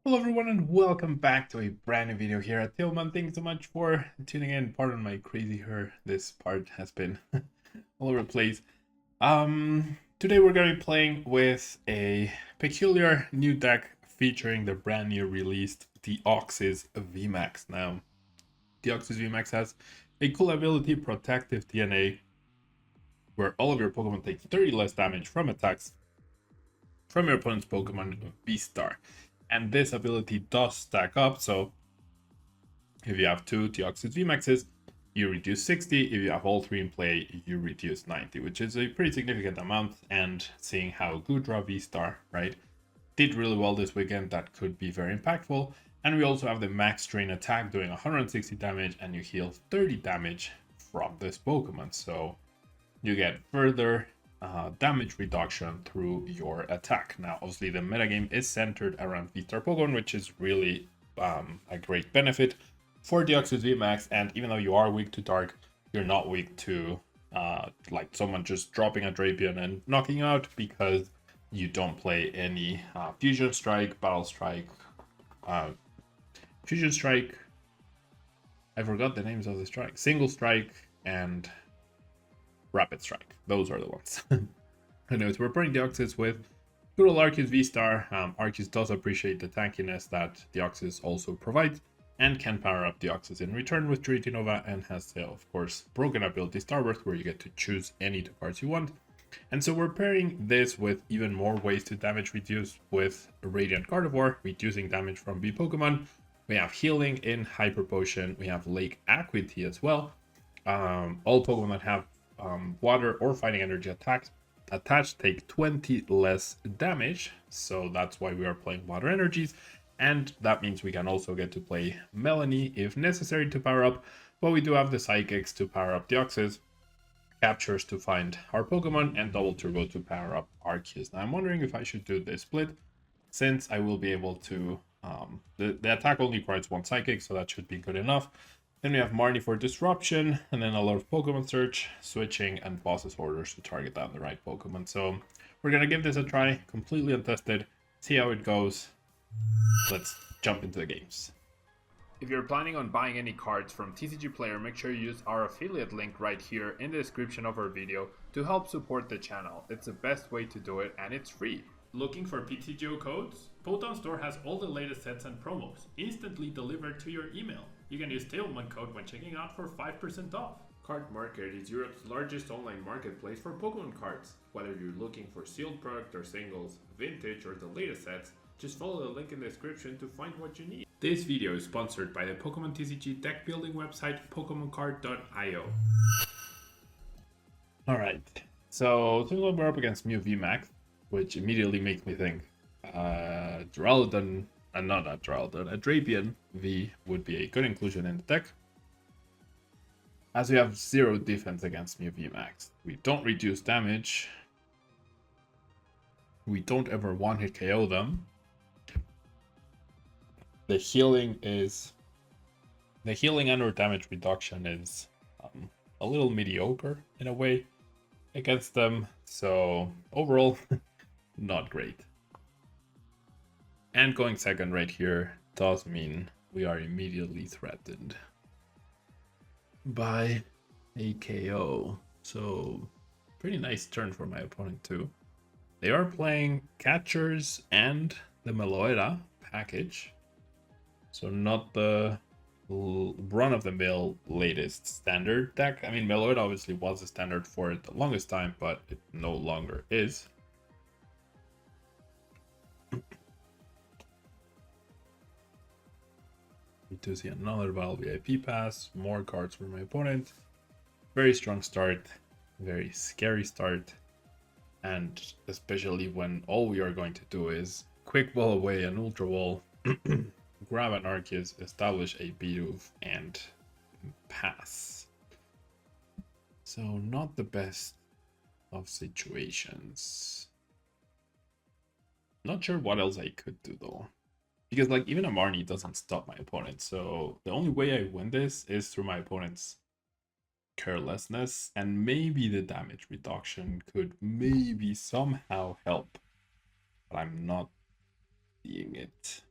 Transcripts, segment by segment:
Hello everyone and welcome back to a brand new video here at Tablemon. Thanks so much for tuning in. Pardon my crazy hair. This part has been all over the place. Today we're going to be playing with a peculiar new deck featuring the brand new released Deoxys Vmax. Now, Deoxys Vmax has a cool ability, Protective DNA, where all of your Pokemon take 30 less damage from attacks from your opponent's Pokemon Vstar. And this ability does stack up, so if you have two Deoxys Vmaxes, you reduce 60. If you have all three in play, you reduce 90, which is a pretty significant amount. And seeing how Goodra Vstar, right, did really well this weekend, that could be very impactful. And we also have the max drain attack doing 160 damage, and you heal 30 damage from this Pokemon. So you get further damage reduction through your attack. Now, obviously, the metagame is centered around Vstar Pokemon, which is really a great benefit for Deoxys VMAX. And even though you are weak to Dark, you're not weak to like someone just dropping a Drapion and knocking you out, because you don't play any Fusion Strike, Battle Strike, Fusion Strike. I forgot the names of the strike. Single Strike and Rapid Strike. Those are the ones. Anyways, we're putting Deoxys with good old Arceus Vstar. Arceus does appreciate the tankiness that Deoxys also provides, and can power up Deoxys in return with Giratina, and has the, of course, broken ability Starburst, where you get to choose any two cards you want. And so we're pairing this with even more ways to damage reduce with Radiant Gardevoir, reducing damage from V Pokemon. We have healing in Hyper Potion. We have Lake Acuity as well. All Pokemon that have water or fighting energy attacks attached take 20 less damage, so that's why we are playing water energies. And that means we can also get to play Melanie if necessary to power up, but we do have the Psychics to power up Deoxys, Captures to find our Pokemon, and Double Turbo to power up Arceus. Now I'm wondering if I should do this split, since I will be able to the attack only requires one Psychic, so that should be good enough. Then we have Marnie for Disruption, and then a lot of Pokemon Search, Switching, and Boss's Orders to target down the right Pokemon. So we're going to give this a try, completely untested, see how it goes. Let's jump into the games. If you're planning on buying any cards from TCG Player, make sure you use our affiliate link right here in the description of our video to help support the channel. It's the best way to do it, and it's free. Looking for PTGO codes? Photon Store has all the latest sets and promos, instantly delivered to your email. You can use Tablemon code when checking out for 5% off. Card Market is Europe's largest online marketplace for Pokemon cards. Whether you're looking for sealed product or singles, vintage or the latest sets, just follow the link in the description to find what you need. This video is sponsored by the Pokemon TCG deck building website PokemonCard.io. Alright, so typically we're up against Mew Vmax, which immediately makes me think Duraludon, not a Duraludon, a Drapion V would be a good inclusion in the deck, as we have 0 defense against Mew Vmax. We don't reduce damage, we don't ever one-hit KO them. The healing and or damage reduction is a little mediocre in a way against them, so overall not great. And going second right here does mean we are immediately threatened by a KO. So pretty nice turn for my opponent too. They are playing Catchers and the Meloetta package, so not the run-of-the-mill latest standard deck. I mean, Meloetta obviously was a standard for the longest time, but it no longer is. To see another Battle VIP pass, more cards for my opponent. Very strong start, very scary start, and especially when all we are going to do is quick ball away an Ultra Ball, grab an Arceus, establish a Bidoof, and pass. So not the best of situations. Not sure what else I could do though, because like even a Marnie doesn't stop my opponent, so the only way I win this is through my opponent's carelessness, and maybe the damage reduction could maybe somehow help, but I'm not seeing it.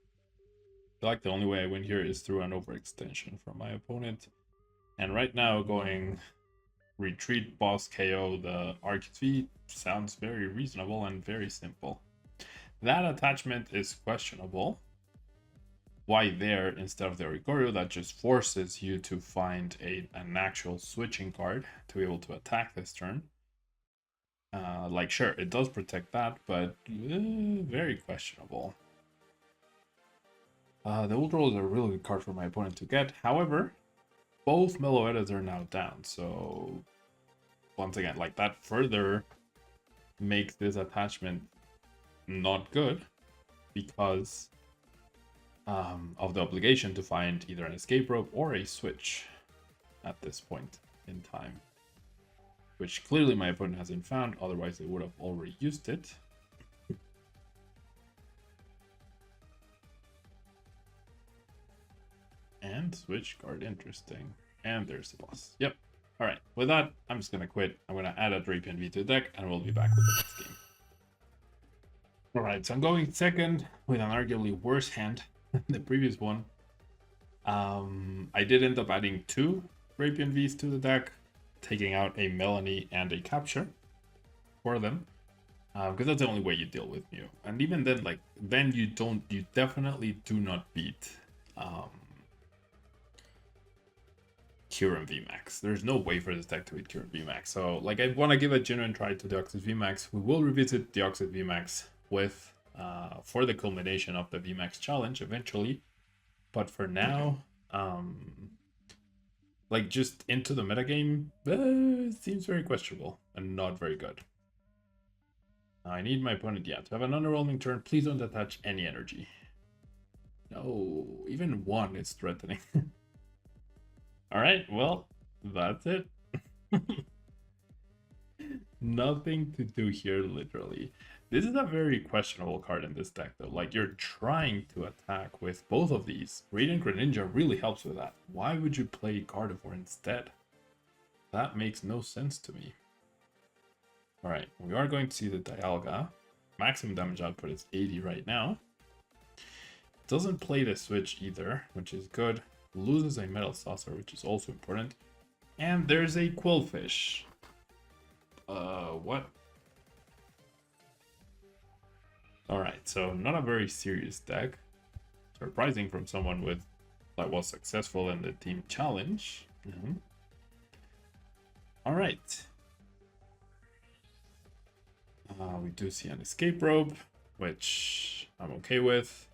feel like the only way I win here is through an overextension from my opponent. And right now, going retreat, boss, KO the Arceus V sounds very reasonable and very simple. That attachment is questionable. Why there instead of the Oricorio? That just forces you to find an actual switching card to be able to attack this turn. Like, sure, it does protect that, but very questionable. The Ultra is a really good card for my opponent to get. However, both Meloetas are now down, so once again, like, that further makes this attachment not good because of the obligation to find either an escape rope or a switch at this point in time, which clearly my opponent hasn't found, otherwise they would have already used it. And switch card, interesting. And there's the boss. Yep. Alright, with that, I'm just gonna quit. I'm gonna add a Drapion V to the deck, and we'll be back with the next game. Alright, so I'm going second with an arguably worse hand than the previous one. I did end up adding 2 Drapion Vs to the deck, taking out a Melanie and a Capture for them. Because that's the only way you deal with Mew. And even then, like, then you definitely do not beat Kyurem Vmax. There's no way for this deck to beat Kyurem Vmax. So, like, I want to give a genuine try to Deoxys Vmax. We will revisit Deoxys Vmax with for the culmination of the Vmax challenge eventually. But for now, like, just into the metagame, seems very questionable and not very good. I need my opponent, yeah, to have an underwhelming turn. Please don't attach any energy. No, even 1 is threatening. Alright, well, that's it. Nothing to do here, literally. This is a very questionable card in this deck, though. Like, you're trying to attack with both of these. Radiant Greninja really helps with that. Why would you play Gardevoir instead? That makes no sense to me. Alright, we are going to see the Dialga. Maximum damage output is 80 right now. Doesn't play the switch either, which is good. Loses a Metal Saucer, which is also important. And there's a Quillfish. What? Alright, so not a very serious deck. Surprising from someone that was successful in the team challenge. Alright. We do see an escape rope, which I'm okay with.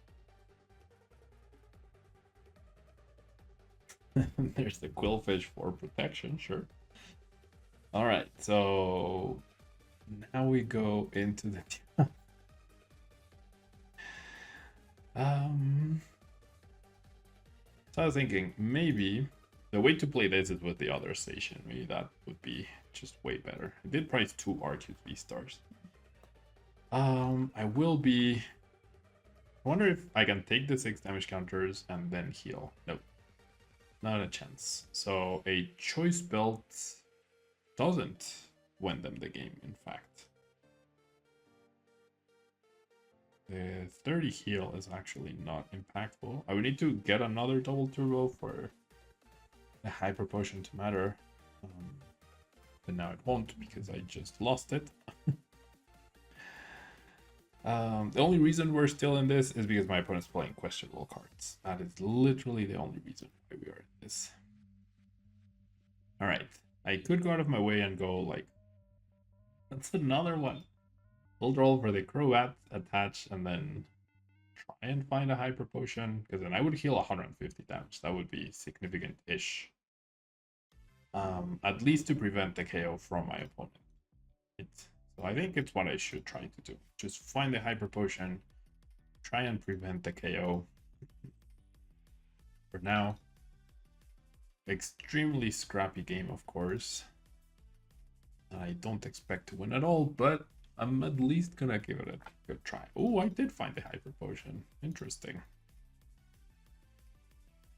There's the Quillfish for protection, sure. Alright, so now we go into the so I was thinking maybe the way to play this is with the other station. Maybe that would be just way better. I did price 2 Arceus Vstars. I will be. I wonder if I can take the 6 damage counters and then heal. Nope. Not a chance. So a choice belt doesn't win them the game, in fact. The 30 heal is actually not impactful. I would need to get another double turbo for a hyper potion to matter. But now it won't because I just lost it. The only reason we're still in this is because my opponent's playing questionable cards. That is literally the only reason why we are in this. Alright, I could go out of my way and go like... That's another one. Hold roll for the Croat, attach, and then try and find a hyper potion. Because then I would heal 150 damage. That would be significant-ish. At least to prevent the KO from my opponent. So I think it's what I should try to do. Just find the hyper potion, try and prevent the KO. For now, extremely scrappy game, of course. I don't expect to win at all, but I'm at least gonna give it a good try. Oh, I did find the hyper potion. Interesting.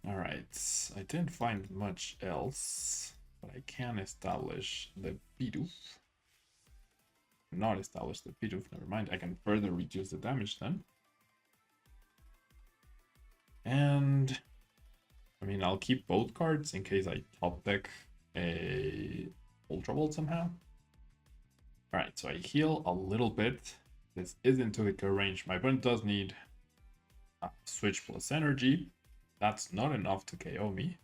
Alright, I didn't find much else, but I can establish the Bidoof. Not establish the Bidoof, never mind. I can further reduce the damage then. And I mean, I'll keep both cards in case I top deck a Ultra Ball somehow. Alright, so I heal a little bit. This is into the kill range. My opponent does need switch plus energy. That's not enough to KO me.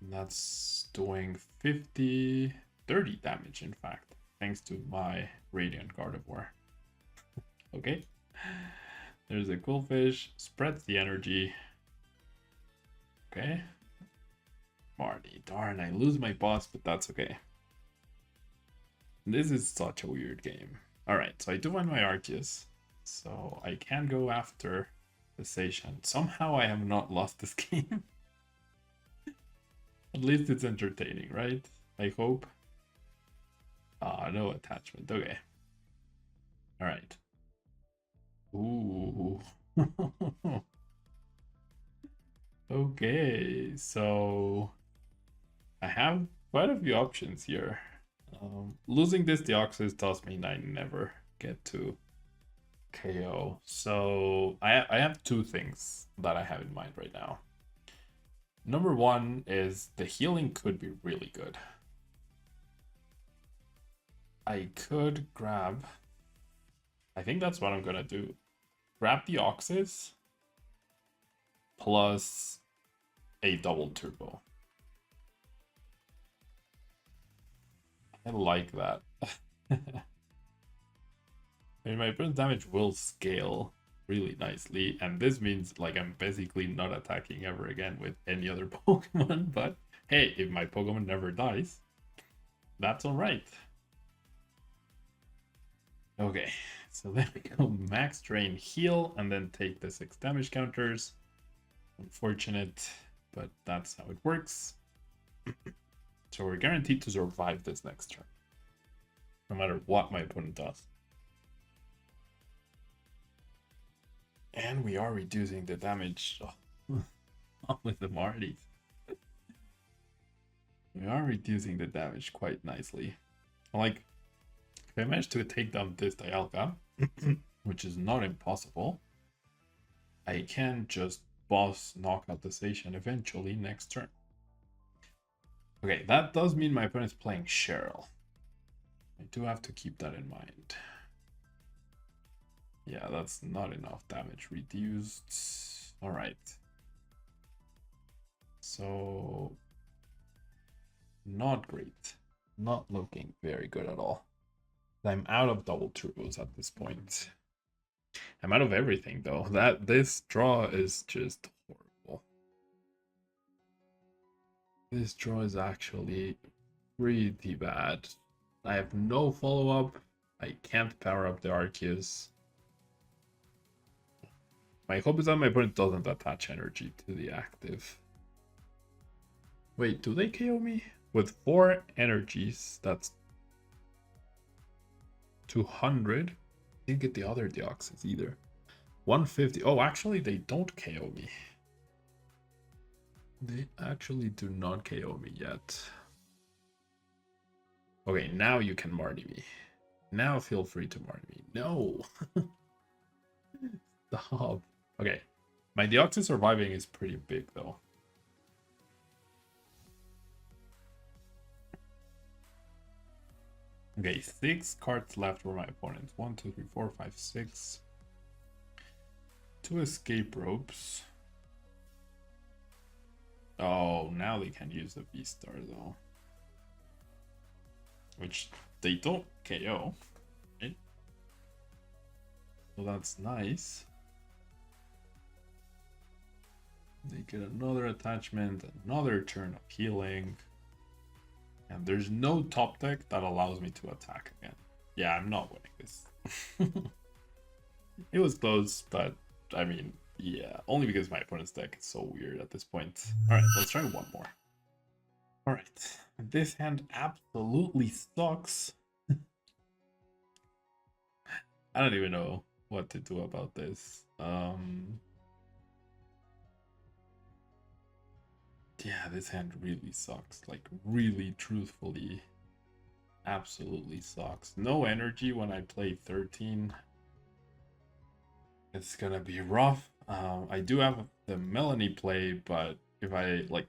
And that's doing 30 damage, in fact, thanks to my Radiant Gardevoir. Okay. There's a Quillfish, spreads the energy. Okay. Marty, darn, I lose my boss, but that's okay. This is such a weird game. Alright, so I do win my Arceus. So I can go after the Station. Somehow I have not lost this game. At least it's entertaining, right? I hope. No attachment. Okay. Alright. Ooh. Okay, so I have quite a few options here. Losing this Deoxys does mean I never get to KO. So I have two things that I have in mind right now. Number one is the healing could be really good. I could grab... I think that's what I'm gonna do. Grab the Deoxys plus a double turbo. I like that. I mean, my opponent's damage will scale really nicely, and this means like I'm basically not attacking ever again with any other Pokemon, but hey, if my Pokemon never dies, that's alright. Okay, so then we go max drain heal and then take the 6 damage counters. Unfortunate, but that's how it works. So we're guaranteed to survive this next turn, no matter what my opponent does. And we are reducing the damage with the Marties. We are reducing the damage quite nicely. Like, if I manage to take down this Dialga, which is not impossible, I can just boss knock out the Station eventually next turn. Okay, that does mean my opponent's playing Cheryl. I do have to keep that in mind. Yeah, that's not enough damage reduced. Alright. So, not great. Not looking very good at all. I'm out of double turbos at this point. I'm out of everything though. This draw is just horrible. This draw is actually pretty bad. I have no follow-up. I can't power up the Arceus. My hope is that my opponent doesn't attach energy to the active. Wait, do they KO me? With 4 energies, that's 200. Didn't get the other Deoxys either. 150. Oh, actually, they don't KO me. They actually do not KO me yet. Okay, now you can Marty me. Now feel free to Marty me. No. Stop. Okay. My Deoxys surviving is pretty big, though. Okay, 6 cards left for my opponent. 1, 2, 3, 4, 5, 6. 2 escape ropes. Oh, now they can use the Vstar though. Which they don't KO. Right? So that's nice. They get another attachment, another turn of healing. And there's no top deck that allows me to attack again. Yeah, I'm not winning this. It was close, but I mean, yeah, only because my opponent's deck is so weird at this point. Alright, let's try one more. Alright, this hand absolutely sucks. I don't even know what to do about this. Yeah, this hand really sucks. Like, really, truthfully, absolutely sucks. No energy when I play 13. It's gonna be rough. I do have the Melanie play, but if I like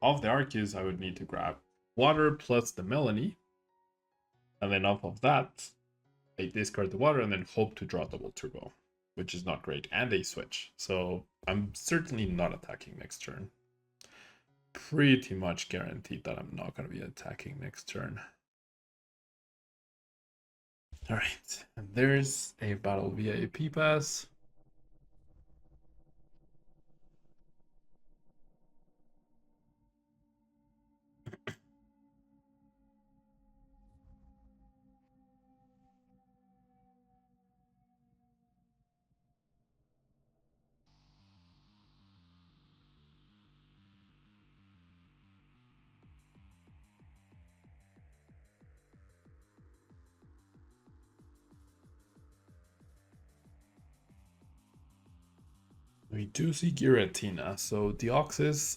off the Arceus, I would need to grab water plus the Melanie, and then off of that, I discard the water and then hope to draw double turbo, which is not great. And they switch, so I'm certainly not attacking next turn. Pretty much guaranteed that I'm not going to be attacking next turn. All right, and there's a battle via AP pass. We do see Giratina, so Deoxys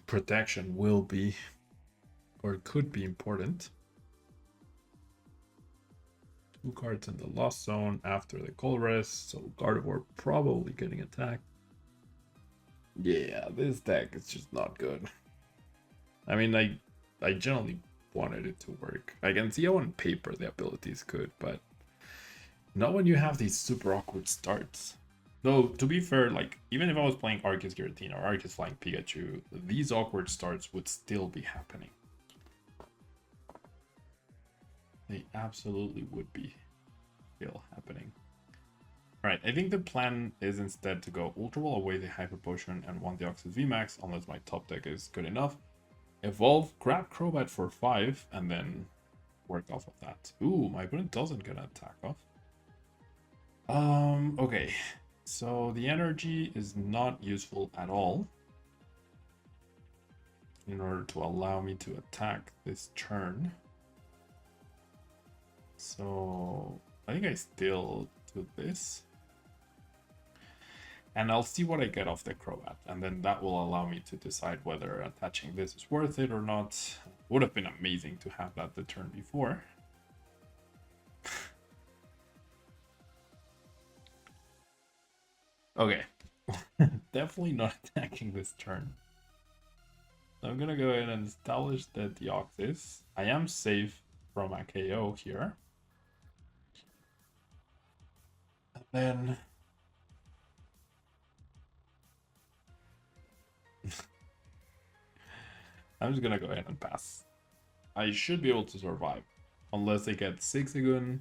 protection will be, or could be important. 2 cards in the Lost Zone after the Colress, so Gardevoir probably getting attacked. Yeah, this deck is just not good. I mean, I generally wanted it to work. I can see how on paper the ability is good, but not when you have these super awkward starts. Though, to be fair, like, even if I was playing Arceus Giratina or Arceus Flying Pikachu, these awkward starts would still be happening. They absolutely would be still happening. Alright, I think the plan is instead to go Ultra Ball away the Hyper Potion and one Deoxys Vmax, unless my top deck is good enough. Evolve, grab Crobat for 5, and then work off of that. Ooh, my opponent doesn't get an attack off. Okay. So the energy is not useful at all in order to allow me to attack this turn. So I think I still do this. And I'll see what I get off the Crobat, and then that will allow me to decide whether attaching this is worth it or not. Would have been amazing to have that the turn before. Okay. Definitely not attacking this turn. So I'm gonna go ahead and establish the Deoxys. I am safe from a KO here. And then I'm just gonna go ahead and pass. I should be able to survive. Unless they get Zigzagoon,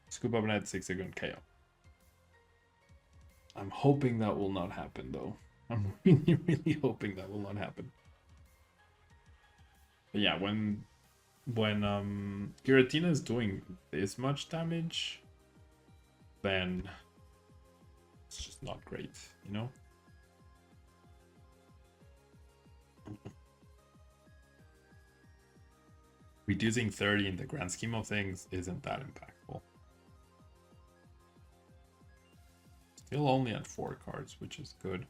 Scoop Up Net, Zigzagoon, KO. I'm hoping that will not happen though. I'm really hoping that will not happen. But yeah, when Giratina is doing this much damage, then it's just not great, you know? Reducing 30 in the grand scheme of things isn't that impactful. Still only at 4 cards, which is good.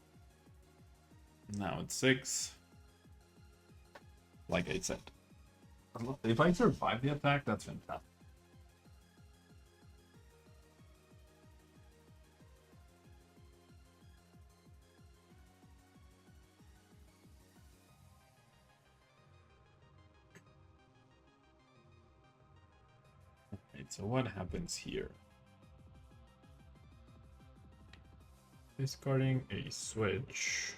Now it's 6. Like I said. If I survive the attack, that's fantastic. Right, so what happens here? Discarding a switch.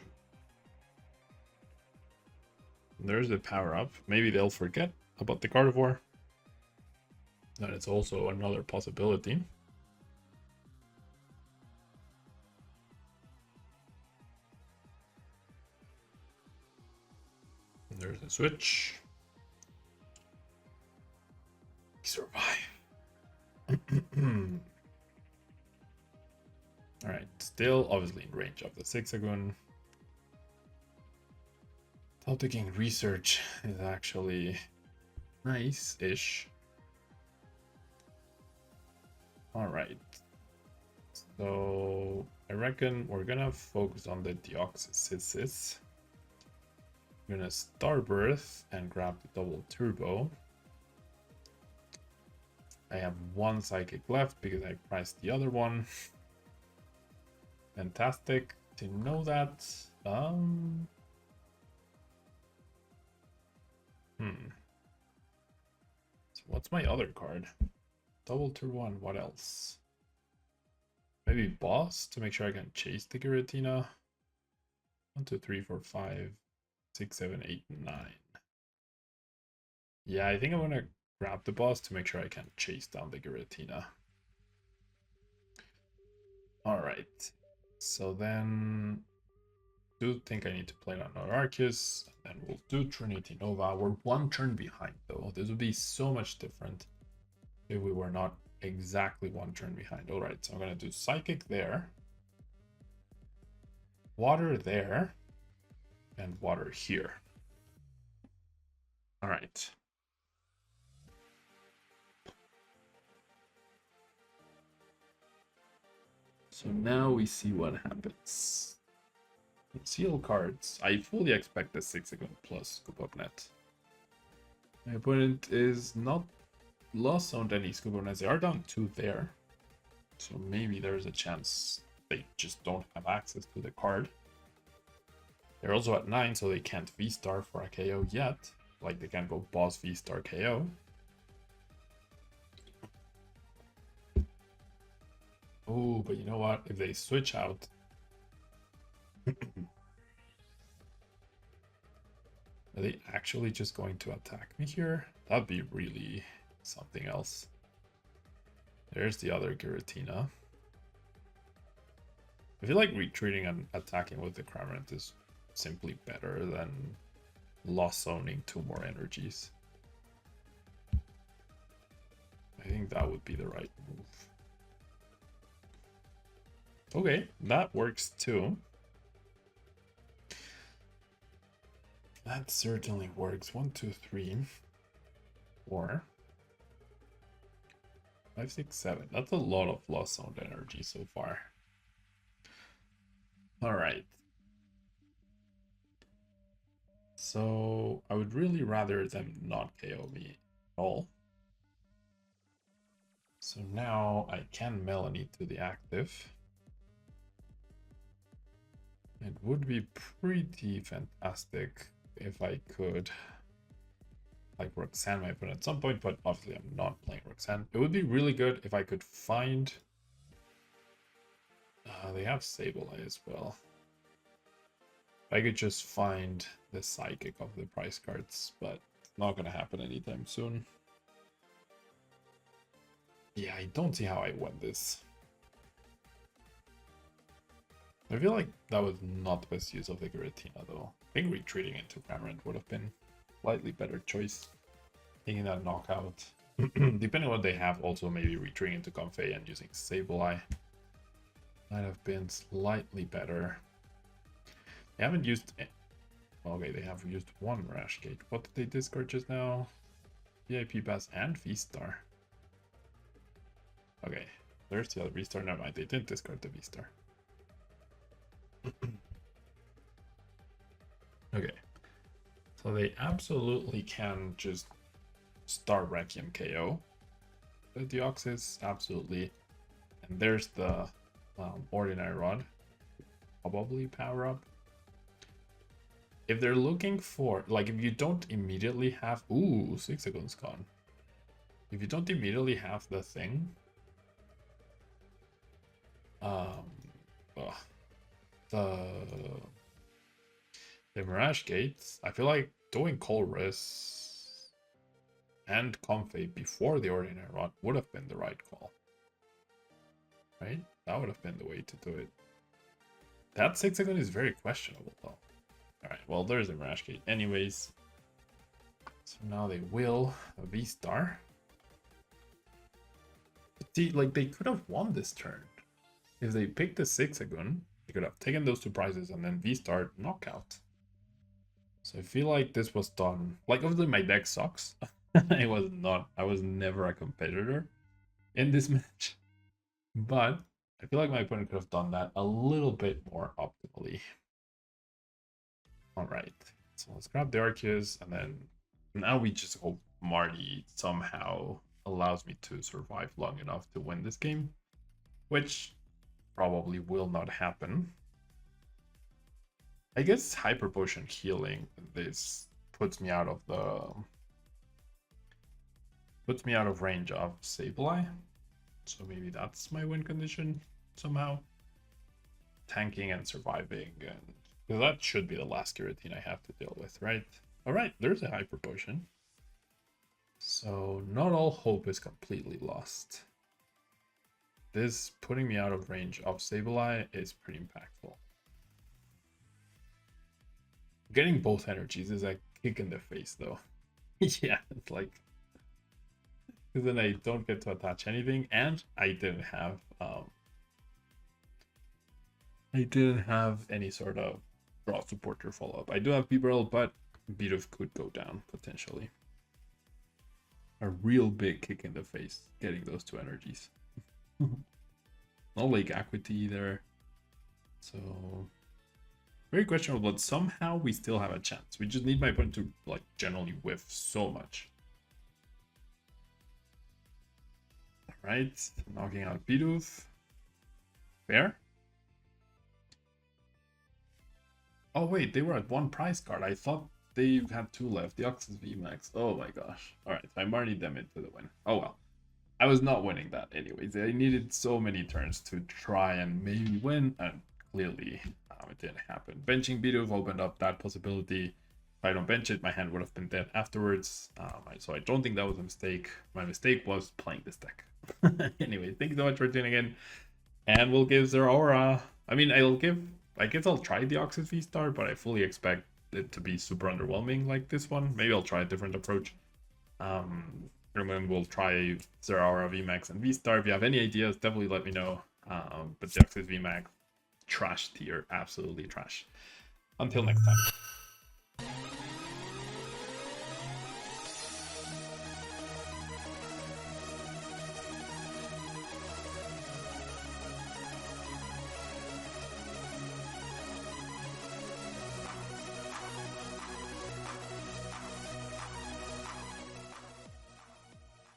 There's the power up. Maybe they'll forget about the Gardevoir. That is also another possibility. There's a switch. Survive. Alright, still obviously in range of the Zigzagoon. Top taking research is actually nice-ish. Alright. So I reckon we're gonna focus on the Deoxys. I'm gonna Starbirth and grab the double turbo. I have 1 psychic left because I priced the other one. Fantastic to know that. So what's my other card? Double tier 1, what else? Maybe boss to make sure I can chase the Giratina. 1, 2, 3, 4, 5, 6, 7, 8, 9. Yeah, I think I'm gonna grab the boss to make sure I can chase down the Giratina. Alright. So then do think I need to play another Arceus, and then we'll do Trinity Nova. We're one turn behind though. This would be so much different if we were not exactly one turn behind. Alright, so I'm gonna do Psychic there. Water there. And water here. Alright. So now we see what happens. Seal cards. I fully expect the 6-second plus Scoop Up Net. My opponent is not lost on any Scoop Up Nets. They are down 2 there. So maybe there's a chance they just don't have access to the card. They're also at 9, so they can't Vstar for a KO yet. Like, they can't go boss Vstar KO. Oh, but you know what? If they switch out... Are they actually just going to attack me here? That'd be really something else. There's the other Giratina. I feel like retreating and attacking with the Cramorant is simply better than lost zoning 2 more energies. I think that would be the right move. Okay, that works too. That certainly works. 1, 2, 3, 4, 5, 6, 7. That's a lot of lost zoned energy so far. Alright. So I would really rather them not KO me at all. So now I can Melanie to the active. It would be pretty fantastic if I could like Roxanne my opponent at some point, but obviously I'm not playing Roxanne. It would be really good if I could find... they have Sableye as well. If I could just find the Psychic of the price cards, but it's not going to happen anytime soon. Yeah, I don't see how I won this. I feel like that was not the best use of the Giratina though. I think retreating into Cramorant would have been slightly better choice. Taking that knockout. Depending on what they have, also maybe retreating into Comfey and using Sableye might have been slightly better. They haven't used... Okay, they have used 1 Rash Gate. What did they discard just now? VIP Pass and Vstar. Okay, there's the other Vstar. Never mind, they didn't discard the Vstar. Okay, so they absolutely can just start Requiem KO. The Deoxys, absolutely. And there's the Ordinary Rod. Probably power up. If they're looking for, like, if you don't immediately have... Ooh, 6 seconds gone. If you don't immediately have the thing... The Mirage Gates, I feel like doing Colress and Comfey before the Ordinary Rod would have been the right call. Right? That would have been the way to do it. That 6 second is very questionable though. Alright, well there's a Mirage Gate anyways. So now they will V-Star. See, like they could have won this turn. If they picked the 6 second, they could have taken those 2 prizes and then V-Star knockout. So I feel like this was done. Like obviously my deck sucks. I was never a competitor in this match. But I feel like my opponent could have done that a little bit more optimally. Alright. So let's grab the Arceus and then now we just hope Marty somehow allows me to survive long enough to win this game. Which probably will not happen. I guess Hyper Potion healing this puts me out of range of Sableye. So maybe that's my win condition somehow. Tanking and surviving, and because that should be the last Giratina I have to deal with, right? Alright, there's a Hyper Potion. So not all hope is completely lost. This putting me out of range of Sableye is pretty impactful. Getting both energies is a kick in the face though. Yeah, it's like, because then I don't get to attach anything, and I didn't have any sort of draw support or follow up. I do have Bibarel, but Bidoof could go down potentially. A real big kick in the face getting those two energies. No Lake Equity either. So very questionable, but somehow we still have a chance. We just need my opponent to like generally whiff so much. Alright, knocking out Bidoof. Fair. Oh wait, they were at one prize card. I thought they had two left. Deoxys Vmax. Oh my gosh. Alright, I married them into the win. Oh well. I was not winning that anyways. I needed so many turns to try and maybe win, and clearly it didn't happen. Benching Bidoof opened up that possibility. If I don't bench it, my hand would have been dead afterwards. So I don't think that was a mistake. My mistake was playing this deck. Anyway, thank you so much for tuning in. And we'll give Zeraora. I mean, I guess I'll try Deoxys Vstar, but I fully expect it to be super underwhelming like this one. Maybe I'll try a different approach. And then we'll try Zeraora, Vmax, and Vstar. If you have any ideas, definitely let me know. But Deoxys Vmax, trash tier, absolutely trash. Until next time.